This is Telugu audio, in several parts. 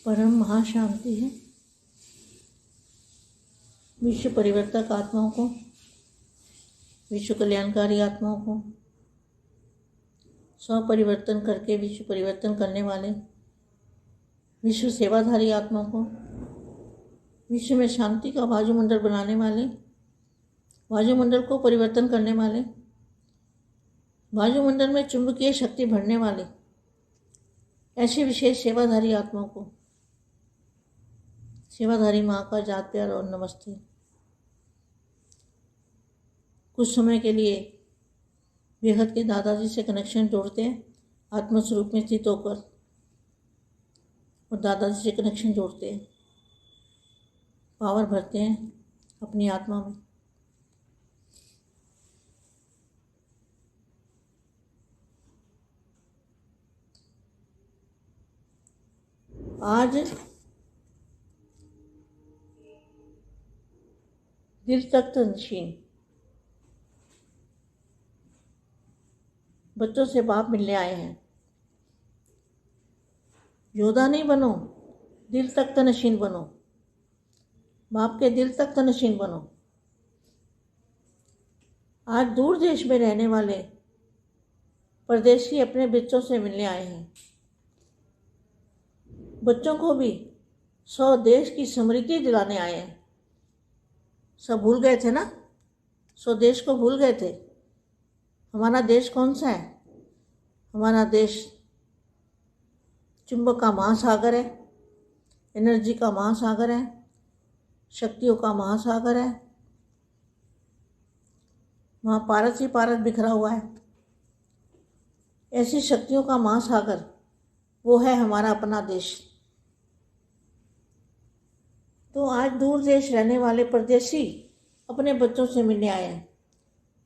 परम महाशांति है। विश्व परिवर्तक आत्माओं को, विश्व कल्याणकारी आत्माओं को, स्वपरिवर्तन करके विश्व परिवर्तन करने वाले विश्व सेवाधारी आत्माओं को, विश्व में शांति का वायुमंडल बनाने वाले, वायुमंडल को परिवर्तन करने वाले, वायुमंडल में चुंबकीय शक्ति भरने वाले ऐसे विशेष सेवाधारी आत्माओं को सेवाधारी माँ का जात प्यार और नमस्ते। कुछ समय के लिए बेहद के दादाजी से कनेक्शन जोड़ते हैं, आत्मस्वरूप में स्थित होकर, और दादाजी से कनेक्शन जोड़ते हैं, पावर भरते हैं अपनी आत्मा में। आज दिल तक नशीन बच्चों से बाप मिलने आए हैं। योद्धा नहीं बनो, दिल तक नशीन बनो, बाप के दिल तक नशीन बनो। आज दूर देश में रहने वाले परदेशी अपने बच्चों से मिलने आए हैं। बच्चों को भी स्वदेश की स्मृति दिलाने आए हैं। सब भूल गए थे ना, स्वदेश को भूल गए थे। हमारा देश कौन सा है? हमारा देश चुंबक का महासागर है, एनर्जी का महासागर है, शक्तियों का महासागर है। वहाँ पारस ही पारस बिखरा हुआ है। ऐसी शक्तियों का महासागर वो है हमारा अपना देश। तो आज दूर देश रहने वाले परदेशी अपने बच्चों से मिलने आए हैं।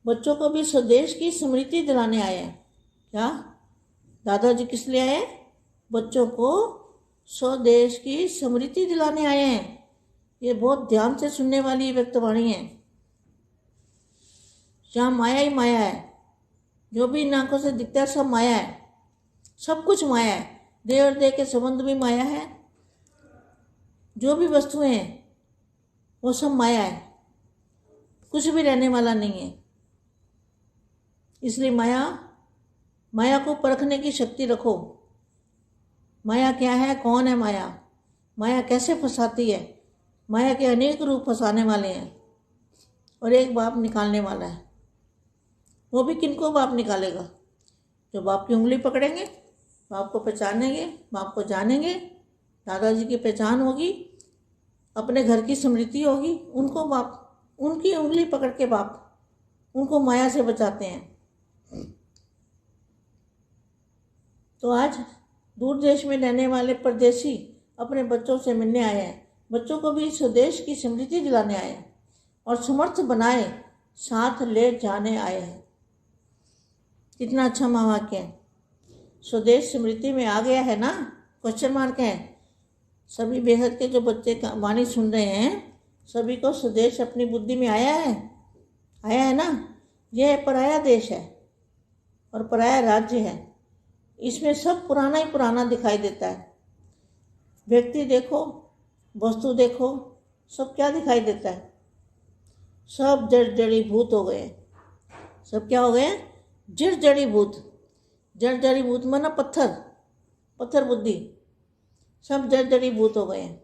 बच्चों को भी स्वदेश की स्मृति दिलाने आए हैं। क्या दादाजी किस लिए आए? बच्चों को स्वदेश की स्मृति दिलाने आए हैं। ये बहुत ध्यान से सुनने वाली व्यक्तवाणी है। जहाँ माया ही माया है, जो भी इन आंखों से दिखता है सब माया है, सब कुछ माया है। देह और देह के संबंध भी माया है, जो भी वस्तुएं हैं वो सब माया है, कुछ भी रहने वाला नहीं है। इसलिए माया को परखने की शक्ति रखो। माया क्या है, कौन है माया, माया कैसे फंसाती है। माया के अनेक रूप फंसाने वाले हैं और एक बाप निकालने वाला है। वो भी किनको बाप निकालेगा? जो बाप की उंगली पकड़ेंगे, बाप को पहचानेंगे, बाप को जानेंगे, दादाजी की पहचान होगी, अपने घर की स्मृति होगी, उनको बाप, उनकी उंगली पकड़ के बाप उनको माया से बचाते हैं। तो आज दूर देश में रहने वाले परदेशी अपने बच्चों से मिलने आए हैं। बच्चों को भी स्वदेश की स्मृति दिलाने आए हैं और समर्थ बनाए साथ ले जाने आए हैं। कितना अच्छा महावाक्य है। स्वदेश स्मृति में आ गया है ना, क्वेश्चन मार्क है। सभी बेहद के जो बच्चे का वाणी सुन रहे हैं, सभी को स्वदेश अपनी बुद्धि में आया है ना। यह पराया देश है और पराया राज्य है। इसमें सब पुराना ही पुराना दिखाई देता है। व्यक्ति देखो, वस्तु देखो, सब क्या दिखाई देता है? सब जड़ जड़ीभूत हो गए। सब क्या हो गए? जड़ जड़ीभूत। जड़ जड़ीभूत माना पत्थर बुद्धि, सब जड़ जड़ीभूत हो गए हैं।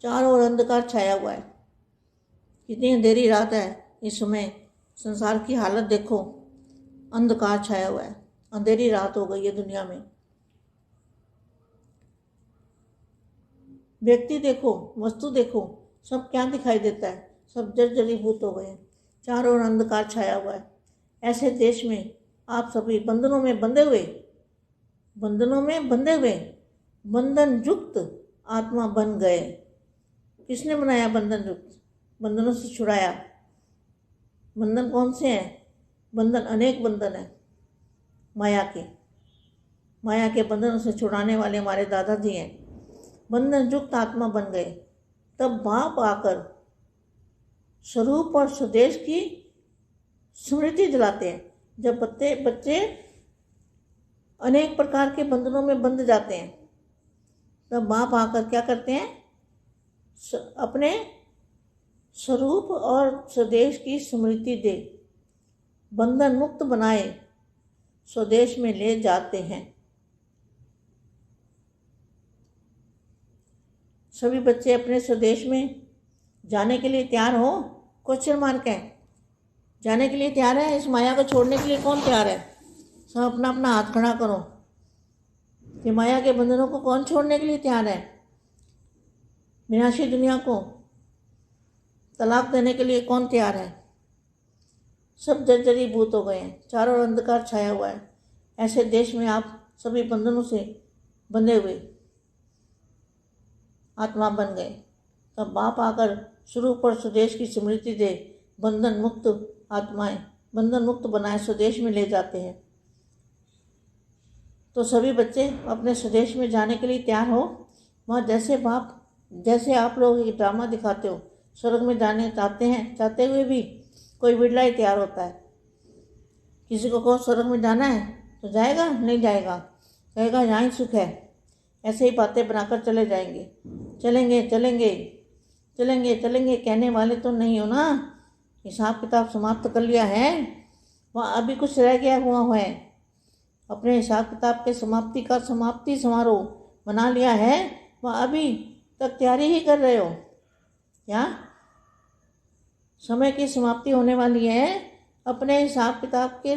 चारों ओर अंधकार छाया हुआ है। कितनी अंधेरी रात है इस समय। संसार की हालत देखो, अंधकार छाया हुआ है, अंधेरी रात हो गई है दुनिया में। व्यक्ति देखो, वस्तु देखो, सब क्या दिखाई देता है? सब जड़ जड़ीभूत हो गए हैं, चारों ओर अंधकार छाया हुआ है। ऐसे देश में आप सभी बंधनों में बंधे हुए, बंधन युक्त आत्मा बन गए। किसने बनाया बंधन युक्त? बंधनों से छुड़ाया। बंधन कौन से हैं? बंधन अनेक बंधन है माया के बंधनों से छुड़ाने वाले हमारे दादाजी हैं। बंधन युक्त आत्मा बन गए। तब बाप आकर स्वरूप और स्वदेश की स्मृति दिलाते हैं। जब बच्चे अनेक प्रकार के बंधनों में बंध जाते हैं तब बाप आकर क्या करते हैं, अपने स्वरूप और स्वदेश की स्मृति दे, बंधन मुक्त बनाए स्वदेश में ले जाते हैं। सभी बच्चे अपने स्वदेश में जाने के लिए तैयार हो? क्वेश्चन मार्क है। जाने के लिए तैयार है? इस माया को छोड़ने के लिए कौन तैयार है? सब अपना अपना हाथ खड़ा करो कि माया के बंधनों को कौन छोड़ने के लिए तैयार है? विनाशी दुनिया को तलाक देने के लिए कौन तैयार है? सब जर्जरीभूत हो गए हैं, चारों ओर अंधकार छाया हुआ है। ऐसे देश में आप सभी बंधनों से बंधे हुए आत्मा बन गए। तब बाप आकर स्वरूप और स्वदेश की स्मृति दे, बंधन मुक्त आत्माएं, बंधन मुक्त बनाए स्वदेश में ले जाते हैं। तो सभी बच्चे अपने स्वदेश में जाने के लिए तैयार हो। वहाँ जैसे आप लोग एक ड्रामा दिखाते हो, स्वर्ग में जाने चाहते हैं, चाहते हुए भी कोई बिरला ही तैयार होता है। किसी को कहो स्वर्ग में जाना है तो जाएगा? नहीं जाएगा, कहेगा यहाँ ही सुख है। ऐसे ही बातें बनाकर चले जाएंगे। चलेंगे चलेंगे चलेंगे चलेंगे कहने वाले तो नहीं हो ना। हिसाब किताब समाप्त कर लिया है, वहाँ अभी कुछ रह गया हुआ है। अपने हिसाब किताब के समाप्ति समारोह बना लिया है, वहाँ अभी तक तैयारी ही कर रहे हो क्या? समय की समाप्ति होने वाली है, अपने हिसाब किताब के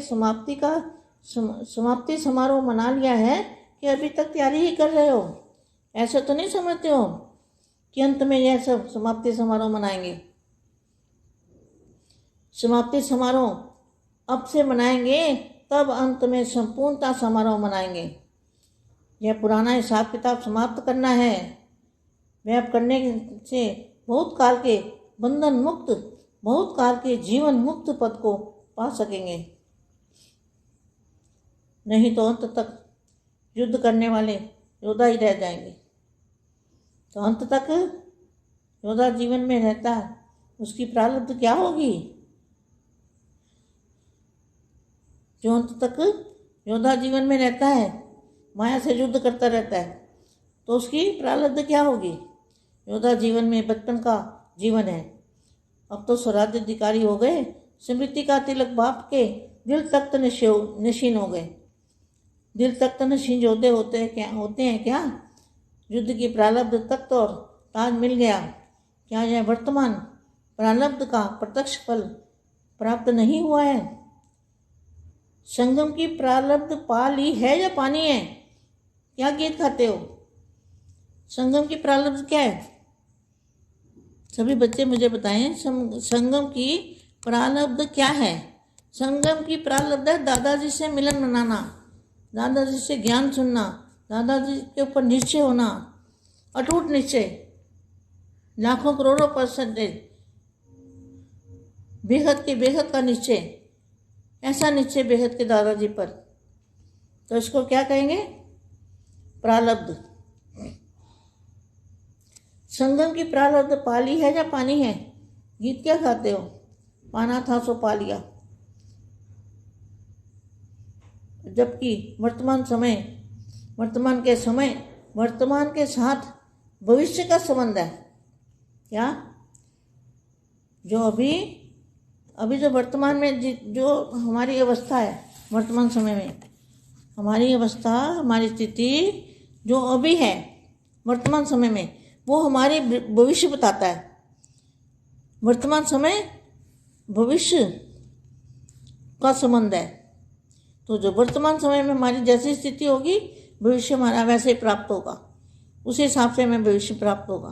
समाप्ति समारोह मना लिया है कि अभी तक तैयारी ही कर रहे हो। ऐसे तो नहीं समझते हो कि अंत में यह सब समाप्ति समारोह मनाएंगे। समाप्ति समारोह अब से मनाएंगे, तब अंत में संपूर्णता समारोह मनाएंगे। यह पुराना हिसाब किताब समाप्त करना है। वह अब करने से बहुत काल के बंधन मुक्त, बहुत काल के जीवन मुक्त पद को पा सकेंगे। नहीं तो अंत तक युद्ध करने वाले योद्धा ही रह जाएंगे। तो अंत तक योद्धा जीवन में रहता है, उसकी प्रारब्ध क्या होगी? जो अंत तक योद्धा जीवन में रहता है, माया से युद्ध करता रहता है, तो उसकी प्रारब्ध क्या होगी? योद्धा जीवन में बचपन का जीवन है। अब तो स्वराज्य अधिकारी हो गए, स्मृति का तिलक बाप के दिल तख्त नशीन हो गए। दिल तख्त नशीन योद्धे होते हैं क्या? युद्ध की प्रारब्ध तख्त और ताज मिल गया। क्या यह वर्तमान प्रारब्ध का प्रत्यक्ष फल प्राप्त नहीं हुआ है? संगम की प्रारब्ध पा ली है या पानी है? क्या गीत खाते हो? संगम की प्रारब्ध क्या है? सभी बच्चे मुझे बताएं, संगम की प्रारब्ध क्या है? संगम की प्रारब्ध है दादाजी से मिलन मनाना, दादाजी से ज्ञान सुनना, दादाजी के ऊपर निश्चय होना, अटूट निश्चय, लाखों करोड़ों %, बेहद का निश्चय, ऐसा निश्चय बेहद के दादाजी पर। तो इसको क्या कहेंगे? प्रारब्ध। संगम की प्रारब्ध पाली है या पानी है? गीत क्या खाते हो? पाना था सो पा लिया। जबकि वर्तमान के साथ भविष्य का संबंध है। क्या? जो अभी जो वर्तमान में जो हमारी अवस्था है, वर्तमान समय में हमारी अवस्था, हमारी स्थिति जो अभी है वर्तमान समय में, वो हमारे भविष्य बताता है। वर्तमान समय भविष्य का संबंध है। तो जो वर्तमान समय में हमारी जैसी स्थिति होगी, भविष्य हमारा वैसे ही प्राप्त होगा, उसी हिसाब से हमें भविष्य प्राप्त होगा।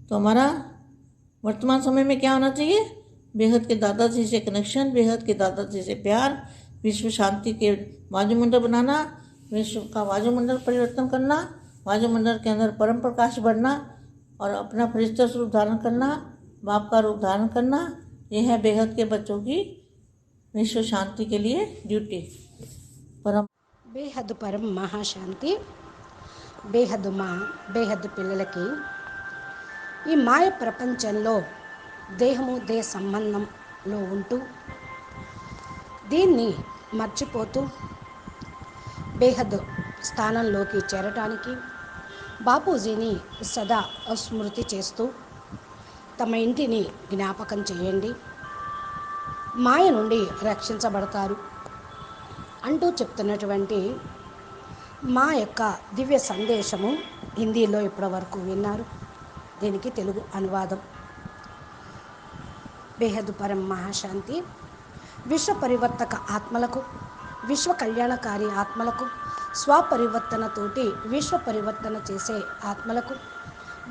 तो हमारा वर्तमान समय में क्या होना चाहिए? बेहद के दादाजी से कनेक्शन, बेहद के दादाजी से प्यार, विश्व शांति के वायुमंडल बनाना, विश्व का वायुमंडल परिवर्तन करना, वायुमंडल के अंदर परम प्रकाश बढ़ना और अपना फरिश्ता स्वरूप धारण करना, बाप का रूप धारण करना। यह है बेहद के बच्चों की विश्व शांति के लिए ड्यूटी। బేహద్ పరం మహాశాంతి. బేహద్ బేహద్ పిల్లలకి ఈ మాయ ప్రపంచంలో దేహము దేహ సంబంధంలో ఉంటూ దీన్ని మర్చిపోతూ బేహద్ స్థానంలోకి చేరటానికి బాపూజీని సదా స్మృతి చేస్తూ తమ ఇంటిని జ్ఞాపకం చేయండి, మాయ నుండి రక్షించబడతారు అంటూ చెప్తున్నటువంటి మా యొక్క దివ్య సందేశము హిందీలో ఇప్పటివరకు విన్నారు. దీనికి తెలుగు అనువాదం. బేహద్ పరం మహాశాంతి. విశ్వ పరివర్తక ఆత్మలకు, విశ్వ కళ్యాణకారి ఆత్మలకు, స్వపరివర్తనతోటి విశ్వ పరివర్తన చేసే ఆత్మలకు,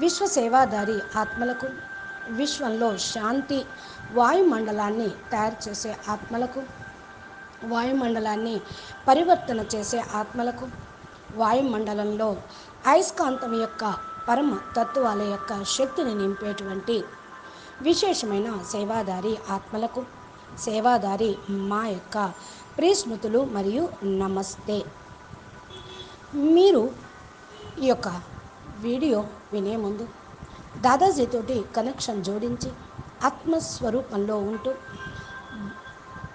విశ్వ సేవాదారి ఆత్మలకు, విశ్వంలో శాంతి వాయుమండలాన్ని తయారు చేసే ఆత్మలకు, వాయుమండలాన్ని పరివర్తన చేసే ఆత్మలకు, వాయుమండలంలో అయస్కాంతం యొక్క పరమ తత్వాల యొక్క శక్తిని నింపేటువంటి విశేషమైన సేవాదారి ఆత్మలకు, సేవాదారి మా యొక్క ప్రియస్మృతులు మరియు నమస్తే. మీరు ఈ యొక్క వీడియో వినే ముందు దాదాజీతోటి కనెక్షన్ జోడించి ఆత్మస్వరూపంలో ఉంటూ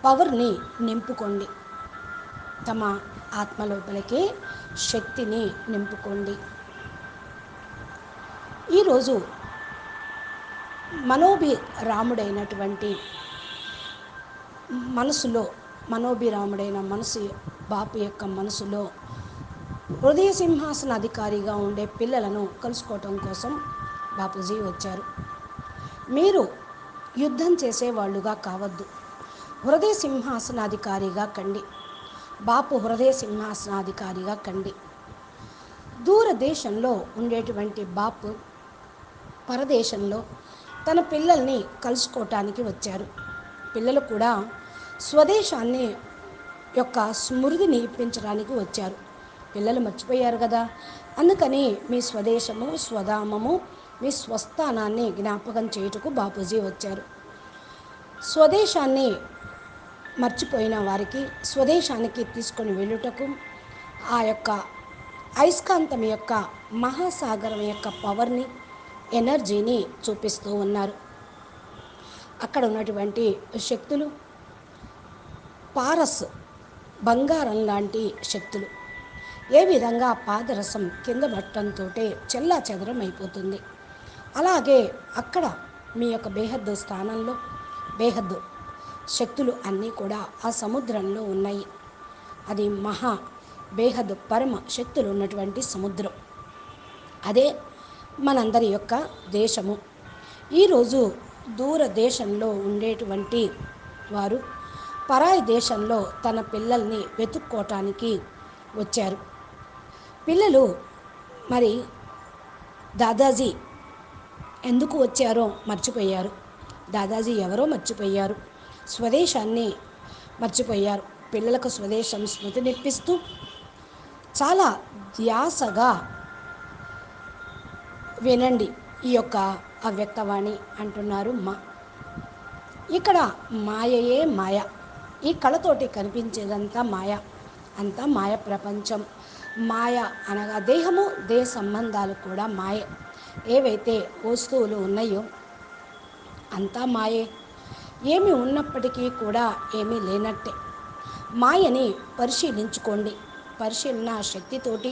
పవర్ని నింపుకోండి. తమ ఆత్మ లోపలికి శక్తిని నింపుకోండి. ఈరోజు మనోభిరాముడైనటువంటి మనసులో, మనోభిరాముడైన మనసు బాపు యొక్క మనసులో హృదయ సింహాసన అధికారిగా ఉండే పిల్లలను కలుసుకోవటం కోసం బాపూజీ వచ్చారు. మీరు యుద్ధం చేసేవాళ్ళుగా కావద్దు, హృదయ సింహాసనాధికారిగా కండి. బాపు హృదయ సింహాసనాధికారిగా కండి. దూరదేశంలో ఉండేటువంటి బాపు పరదేశంలో తన పిల్లల్ని కలుసుకోవటానికి వచ్చారు. పిల్లలు కూడా స్వదేశాన్ని యొక్క స్మృతిని ఇప్పించడానికి వచ్చారు. పిల్లలు మర్చిపోయారు కదా, అందుకని మీ స్వదేశము, స్వధామము, మీ స్వస్థానాన్ని జ్ఞాపకం చేయుటకు బాపూజీ వచ్చారు. స్వదేశాన్ని మర్చిపోయిన వారికి స్వదేశానికి తీసుకొని వెళ్ళుటకు ఆ యొక్క అయస్కాంతం యొక్క మహాసాగరం యొక్క పవర్ని, ఎనర్జీని చూపిస్తూ ఉన్నారు. అక్కడ ఉన్నటువంటి శక్తులు పారస్, బంగారం లాంటి శక్తులు. ఏ విధంగా పాదరసం కింద పట్టడంతో చెల్లా చెదరం అయిపోతుంది, అలాగే అక్కడ మీ యొక్క బేహద్దు స్థానంలో బేహద్దు శక్తులు అన్నీ కూడా ఆ సముద్రంలో ఉన్నాయి. అది మహా బేహద్దు పరమ శక్తులు ఉన్నటువంటి సముద్రం. అదే మనందరి యొక్క దేశము. ఈరోజు దూరదేశంలో ఉండేటువంటి వారు పరాయి దేశంలో తన పిల్లల్ని వెతుక్కోవటానికి వచ్చారు. పిల్లలు మరి దాదాజీ ఎందుకు వచ్చారో మర్చిపోయారు. దాదాజీ ఎవరో మర్చిపోయారు. స్వదేశాన్ని మర్చిపోయారు. పిల్లలకు స్వదేశం స్మృతి నేర్పిస్తూ చాలా ధ్యాసగా వినండి ఈ యొక్క అవ్యక్తవాణి అంటున్నారు మా. ఇక్కడ మాయయే మాయ. ఈ కళతోటి కనిపించేదంతా మాయ, అంతా మాయ ప్రపంచం. మాయ అనగా దేహము, దేహ సంబంధాలు కూడా మాయే. ఏవైతే వస్తువులు ఉన్నాయో అంతా మాయే. ఏమి ఉన్నప్పటికీ కూడా ఏమీ లేనట్టే. మాయని పరిశీలించుకోండి. పరిశీలన శక్తితోటి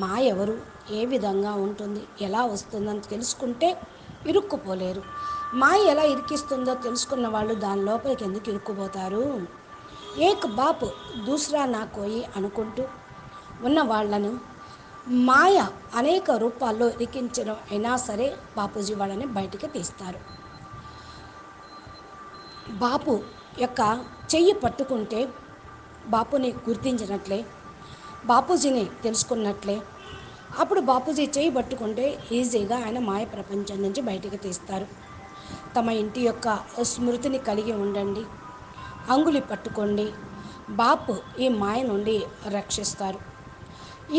మాయ ఎవరు, ఏ విధంగా ఉంటుంది, ఎలా వస్తుందని తెలుసుకుంటే ఇరుక్కుపోలేరు. మాయ ఎలా ఇరికిస్తుందో తెలుసుకున్న వాళ్ళు దాని లోపలికి ఎందుకు ఇరుక్కుపోతారు? ఏక్ బాప్ దూసరా నా కోయి అనుకుంటూ ఉన్న వాళ్ళను మాయ అనేక రూపాల్లో ఇరికించడం అయినా సరే బాపూజీ వాళ్ళని బయటికి తీస్తారు. బాపు యొక్క చెయ్యి పట్టుకుంటే బాపుని గుర్తించినట్లే, బాపూజీని తెలుసుకున్నట్లే. అప్పుడు బాపూజీ చెయ్యి పట్టుకుంటే ఈజీగా ఆయన మాయ ప్రపంచం నుంచి బయటికి తీస్తారు. తమ ఇంటి యొక్క స్మృతిని కలిగి ఉండండి. అంగుళి పట్టుకోండి. బాపు ఈ మాయ నుండి రక్షిస్తారు.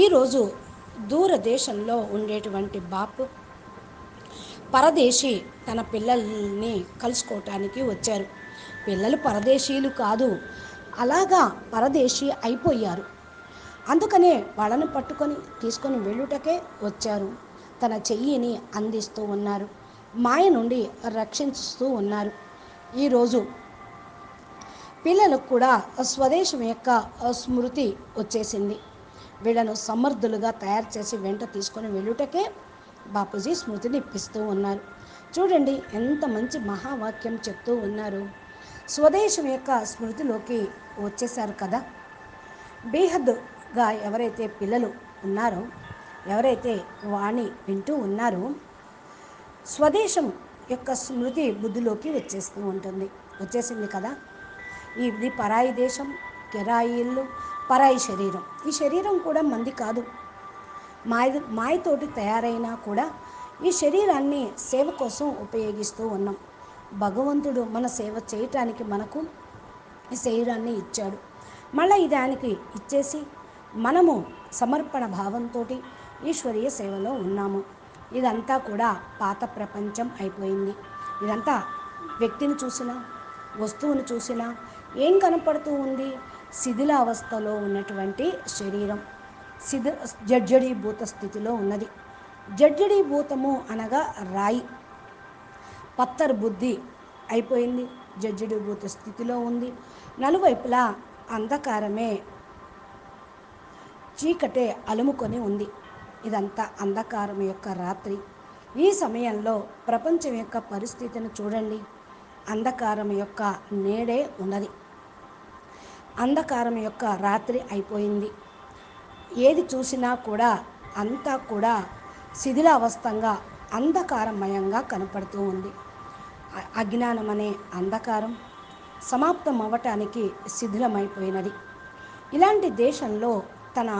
ఈరోజు దూరదేశంలో ఉండేటువంటి బాపు పరదేశీ తన పిల్లల్ని కలుసుకోవటానికి వచ్చారు. పిల్లలు పరదేశీయులు కాదు, అలాగా పరదేశీ అయిపోయారు. అందుకనే వాళ్ళని పట్టుకొని తీసుకొని వెళ్ళుటకే వచ్చారు. తన చెయ్యిని అందిస్తూ ఉన్నారు, మాయ నుండి రక్షిస్తూ ఉన్నారు. ఈరోజు పిల్లలకు కూడా స్వదేశం యొక్క స్మృతి వచ్చేసింది. వీళ్ళను సమర్థులుగా తయారు చేసి వెంట తీసుకొని వెళ్ళుటకే బాపూజీ స్మృతిని ఇప్పిస్తూ ఉన్నారు. చూడండి ఎంత మంచి మహావాక్యం చెప్తూ ఉన్నారు. స్వదేశం యొక్క స్మృతిలోకి వచ్చేసారు కదా. బేహద్దుగా ఎవరైతే పిల్లలు ఉన్నారో, ఎవరైతే వాణి వింటూ ఉన్నారో, స్వదేశం యొక్క స్మృతి బుద్ధిలోకి వచ్చేసింది కదా. ఇది పరాయి దేశం, కిరాయి ఇల్లు, పరాయి శరీరం. ఈ శరీరం కూడా మంది కాదు, మాయతోటి తయారైనా కూడా ఈ శరీరాన్ని సేవ కోసం ఉపయోగిస్తూ ఉన్నాం. భగవంతుడు మన సేవ చేయటానికి మనకు ఈ శరీరాన్ని ఇచ్చాడు. మళ్ళీ ఇది ఆయనకి ఇచ్చేసి మనము సమర్పణ భావంతో ఈశ్వరీయ సేవలో ఉన్నాము. ఇదంతా కూడా పాత ప్రపంచం అయిపోయింది. ఇదంతా వ్యక్తిని చూసినా, వస్తువును చూసినా ఏం కనపడుతూ ఉంది? శిథిలావస్థలో ఉన్నటువంటి శరీరం జడ్జడీభూత స్థితిలో ఉన్నది. జడ్జడీభూతము అనగా రాయి, పత్తర్ బుద్ధి అయిపోయింది, జడ్జడీభూత స్థితిలో ఉంది. నలువైపులా అంధకారమే, చీకటే అలుముకొని ఉంది. ఇదంతా అంధకారం యొక్క రాత్రి. ఈ సమయంలో ప్రపంచం యొక్క పరిస్థితిని చూడండి. అంధకారం యొక్క నీడే ఉన్నది. అంధకారం యొక్క రాత్రి అయిపోయింది. ఏది చూసినా కూడా అంతా కూడా శిథిలావస్థంగా అంధకారమయంగా కనపడుతూ ఉంది. అజ్ఞానం అనే అంధకారం సమాప్తం అవ్వటానికి శిథిలమైపోయినది. ఇలాంటి దేశంలో తన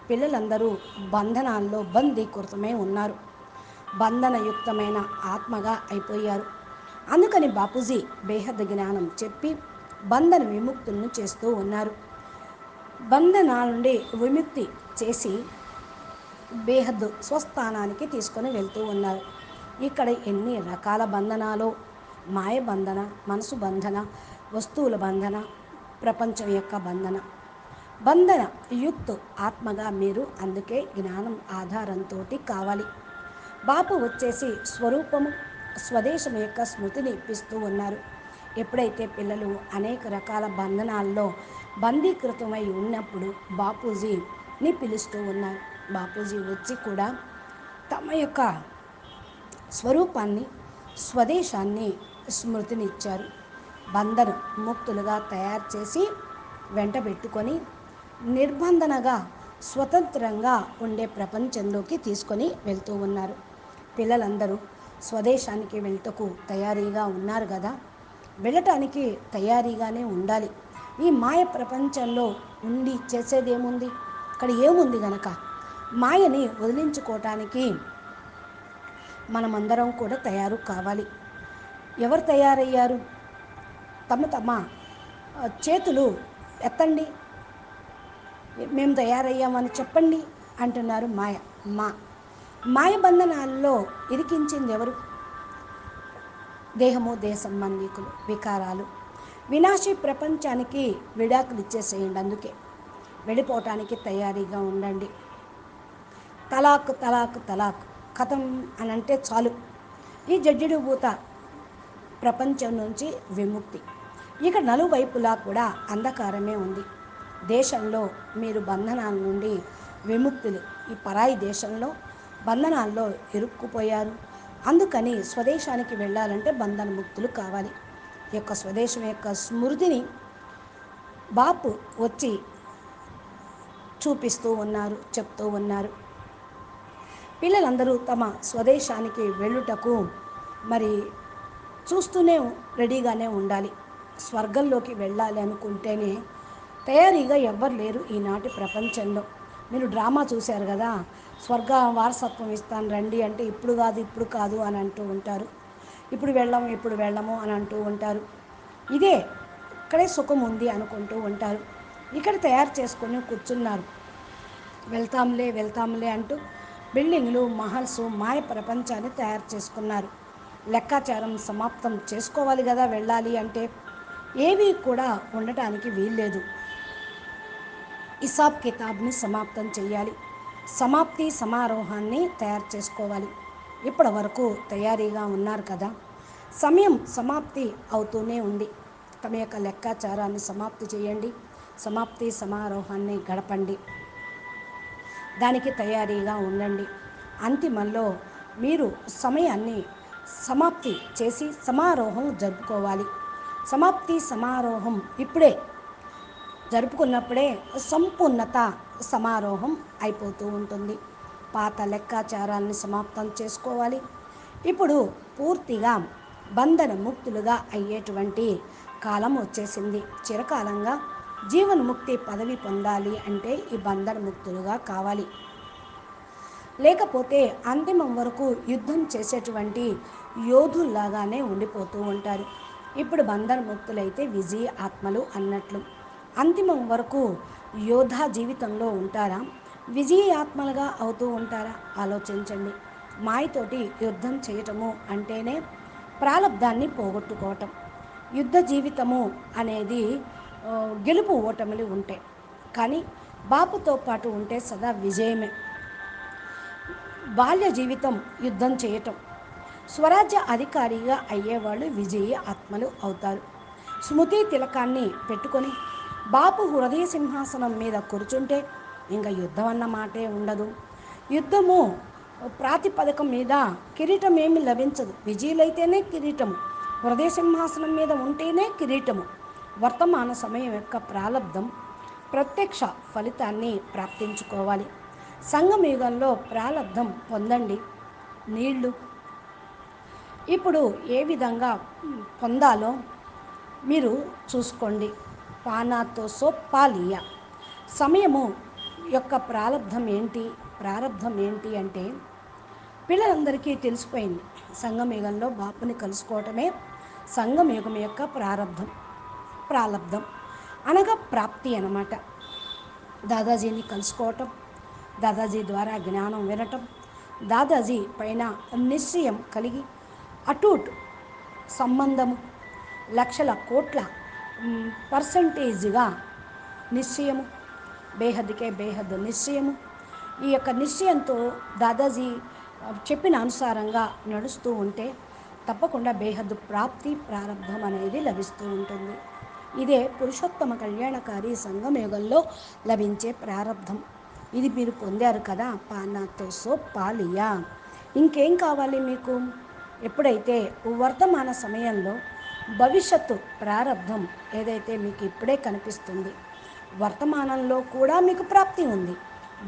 పిల్లలందరూ బంధనాల్లో బందీకృతమై ఉన్నారు. బంధనయుక్తమైన ఆత్మగా అయిపోయారు. అందుకని బాపూజీ బేహద్ జ్ఞానం చెప్పి బంధన విముక్తులను చేస్తూ ఉన్నారు. బంధనాల నుండి విముక్తి చేసి బేహద్ స్వస్థానానికి తీసుకొని వెళ్తూ ఉన్నారు. ఇక్కడ ఎన్ని రకాల బంధనాలు, మాయ బంధన, మనసు బంధన, వస్తువుల బంధన, ప్రపంచం యొక్క బంధన యుక్త్ ఆత్మగా మీరు అందుకే జ్ఞానం ఆధారంతో కావాలి. బాపు వచ్చేసి స్వరూపము స్వదేశం యొక్క స్మృతిని ఇప్పిస్తూ ఉన్నారు. ఎప్పుడైతే పిల్లలు అనేక రకాల బంధనాల్లో బందీకృతమై ఉన్నప్పుడు బాపూజీని పిలుస్తూ ఉన్నారు. బాపూజీ వచ్చి కూడా తమ యొక్క స్వరూపాన్ని, స్వదేశాన్ని స్మృతినిచ్చారు. బంధన ముక్తులుగా తయారు చేసి వెంట పెట్టుకొని నిర్బంధనగా స్వతంత్రంగా ఉండే ప్రపంచంలోకి తీసుకొని వెళ్తూ ఉన్నారు. పిల్లలందరూ స్వదేశానికి వెళ్తకు తయారీగా ఉన్నారు కదా. వెళ్ళటానికి తయారీగానే ఉండాలి. ఈ మాయ ప్రపంచంలో ఉండి చేసేదేముంది? ఇక్కడ ఏముంది గనక మాయని వదిలించుకోవటానికి మనమందరం కూడా తయారు కావాలి. ఎవరు తయారయ్యారు? తమ చేతులు ఎత్తండి, మేము తయారయ్యామని చెప్పండి అంటున్నారు. మాయ బంధనాల్లో ఇరికించింది ఎవరు? దేహము, దేహ సంబంధికులు, వికారాలు. వినాశీ ప్రపంచానికి విడాకులు ఇచ్చేసేయండి. అందుకే వెళ్ళిపోవటానికి తయారీగా ఉండండి. తలాక్ తలాక్ తలాక్ కథం అని అంటే చాలు. ఈ జడ్జిడిభూత ప్రపంచం నుంచి విముక్తి. ఇక నలువైపులా కూడా అంధకారమే ఉంది. దేశంలో మీరు బంధనాల నుండి విముక్తులు. ఈ పరాయి దేశంలో బంధనాల్లో ఇరుక్కుపోయారు. అందుకని స్వదేశానికి వెళ్ళాలంటే బంధన ముక్తులు కావాలి. ఈ యొక్క స్వదేశం యొక్క స్మృతిని బాపు వచ్చి చూపిస్తూ ఉన్నారు, చెప్తూ ఉన్నారు. పిల్లలందరూ తమ స్వదేశానికి వెళ్ళుటకు మరి చూస్తూనే రెడీగానే ఉండాలి. స్వర్గంలోకి వెళ్ళాలి అనుకుంటేనే తయారీగా ఎవ్వరు లేరు ఈనాటి ప్రపంచంలో. మీరు డ్రామా చూశారు కదా, స్వర్గ వారసత్వం ఇస్తాను రండి అంటే ఇప్పుడు కాదు అని అంటూ ఉంటారు. ఇప్పుడు వెళ్ళము అని అంటూ ఉంటారు. ఇక్కడే సుఖం ఉంది అనుకుంటూ ఉంటారు. ఇక్కడ తయారు చేసుకొని కూర్చున్నారు. వెళ్తాంలే అంటూ బిల్డింగ్లు, మహల్స్, మాయ ప్రపంచాన్ని తయారు చేసుకున్నారు. లెక్కాచారం సమాప్తం చేసుకోవాలి కదా. వెళ్ళాలి అంటే ఏవి కూడా ఉండటానికి వీల్లేదు. హిసాబ్ కితాబ్ని సమాప్తం చేయాలి. సమాప్తి సమారోహాన్ని తయారు చేసుకోవాలి. ఇప్పటి వరకు తయారీగా ఉన్నారు కదా. సమయం సమాప్తి అవుతూనే ఉంది. తమ యొక్క లెక్కాచారాన్ని సమాప్తి చేయండి. సమాప్తి సమారోహాన్ని గడపండి. దానికి తయారీగా ఉండండి. అంతిమంలో మీరు సమయాన్ని సమాప్తి చేసి సమారోహం జరుపుకోవాలి. సమాప్తి సమారోహం ఇప్పుడే జరుపుకున్నప్పుడే సంపూర్ణత సమారోహం అయిపోతూ ఉంటుంది. పాత లెక్కాచారాన్ని సమాప్తం చేసుకోవాలి. ఇప్పుడు పూర్తిగా బంధన ముక్తులుగా అయ్యేటువంటి కాలం వచ్చేసింది. చిరకాలంగా జీవన్ముక్తి పదవి పొందాలి అంటే ఈ బంధన ముక్తులుగా కావాలి. లేకపోతే అంతిమం వరకు యుద్ధం చేసేటువంటి యోధుల్లాగానే ఉండిపోతూ ఉంటారు. ఇప్పుడు బంధన ముక్తులైతే విజయ ఆత్మలు అన్నట్లు. అంతిమం వరకు యోధా జీవితంలో ఉంటారా, విజయ ఆత్మలుగా అవుతూ ఉంటారా? ఆలోచించండి. మాయతోటి యుద్ధం చేయటము అంటేనే ప్రాలబ్ధాన్ని పోగొట్టుకోవటం. యుద్ధ జీవితము అనేది గెలుపు ఓటములు ఉంటాయి, కానీ బాపుతో పాటు ఉంటే సదా విజయమే. బాల్య జీవితం యుద్ధం చేయటం, స్వరాజ్య అధికారిగా అయ్యేవాళ్ళు విజయీ ఆత్మలు అవుతారు. స్మృతి తిలకాన్ని పెట్టుకొని బాపు హృదయ సింహాసనం మీద కూర్చుంటే ఇంకా యుద్ధం అన్న మాటే ఉండదు. యుద్ధము ప్రాతిపదికం మీద కిరీటం ఏమి లభించదు. విజయులైతేనే కిరీటము, హృదయ సింహాసనం మీద ఉంటేనే కిరీటము. వర్తమాన సమయం యొక్క ప్రాలబ్ధం ప్రత్యక్ష ఫలితాన్ని ప్రాప్తించుకోవాలి. సంగమయుగంలో ప్రాలబ్ధం పొందండి. నీళ్లు ఇప్పుడు ఏ విధంగా పొందాలో మీరు చూసుకోండి. పానాతో సోప్పాలియా సమయము యొక్క ప్రాలబ్ధం ఏంటి, ప్రారబ్ధం ఏంటి అంటే పిల్లలందరికీ తెలిసిపోయింది. సంగమయుగంలో బాపుని కలుసుకోవటమే సంగమయుగం యొక్క ప్రాలబ్ధం అనగా ప్రాప్తి అన్నమాట. దాదాజీని కలుసుకోవటం, దాదాజీ ద్వారా జ్ఞానం వినటం, దాదాజీ పైన నిశ్చయం కలిగి అటూట్ సంబంధము, లక్షల కోట్ల పర్సంటేజ్గా నిశ్చయము, బేహద్కే బేహద్ నిశ్చయము. ఈ యొక్క నిశ్చయంతో దాదాజీ చెప్పిన అనుసారంగా నడుస్తూ ఉంటే తప్పకుండా బేహద్దు ప్రాప్తి ప్రారంభం అనేది లభిస్తూ ఉంటుంది. ఇదే పురుషోత్తమ కళ్యాణకారి సంగమయుగంలో లభించే ప్రారంధం. ఇది మీరు పొందారు కదా. పానాతో సోప్పాలియా ఇంకేం కావాలి మీకు? ఎప్పుడైతే వర్తమాన సమయంలో భవిష్యత్తు ప్రారంధం ఏదైతే మీకు ఇప్పుడే కనిపిస్తుంది, వర్తమానంలో కూడా మీకు ప్రాప్తి ఉంది.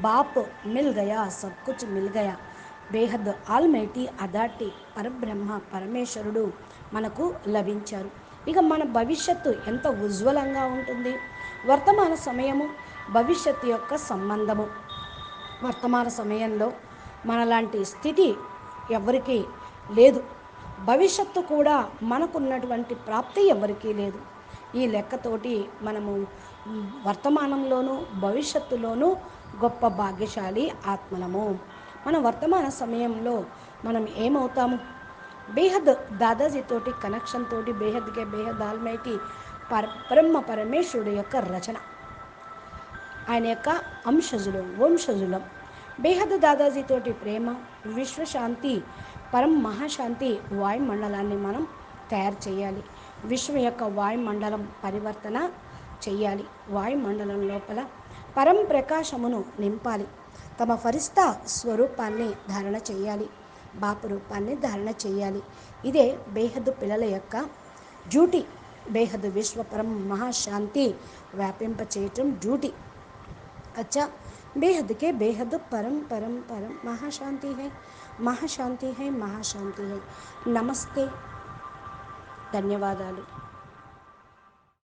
బాప్ మిల్ గయా, సబ్ కుచ్ మిల్ గయా. బేహద్ ఆల్మైటీ అథారిటీ పరబ్రహ్మ పరమేశ్వరుడు మనకు లభించారు. ఇక మన భవిష్యత్తు ఎంత ఉజ్వలంగా ఉంటుంది. వర్తమాన సమయము భవిష్యత్తు యొక్క సంబంధము. వర్తమాన సమయంలో మనలాంటి స్థితి ఎవరికీ లేదు. భవిష్యత్తు కూడా మనకున్నటువంటి ప్రాప్తి ఎవరికీ లేదు. ఈ లెక్కతోటి మనము వర్తమానంలోనూ భవిష్యత్తులోనూ గొప్ప భాగ్యశాలి ఆత్మలము. మన వర్తమాన సమయంలో మనం ఏమవుతాము? బేహద్ దాదాజీతోటి కనెక్షన్ తోటి బేహద్కే బేహద్ ఆల్మైటీ బ్రహ్మ పరమేశ్వరుడు యొక్క రచన, ఆయన యొక్క అంశజులం, వంశజులం. బేహద్ దాదాజీతోటి ప్రేమ, విశ్వశాంతి, పరం మహాశాంతి వాయుమండలాన్ని మనం తయారు చేయాలి. విశ్వం యొక్క వాయుమండలం పరివర్తన చేయాలి. వాయుమండలం లోపల పరం ప్రకాశమును నింపాలి. తమ ఫరిస్తా స్వరూపాన్ని ధారణ చేయాలి. బాపు రూపాన్ని ధారణ చేయాలి. ఇదే బేహద్దు పిల్లల యొక్క డ్యూటీ. బేహద్ విశ్వపరం మహాశాంతి వ్యాపింపచేయటం డ్యూటీ. अच्छा, बेहद के बेहद परम परम परम महाशांति है, महाशांति है, महाशांति है. नमस्ते, ధన్యవాదాలు.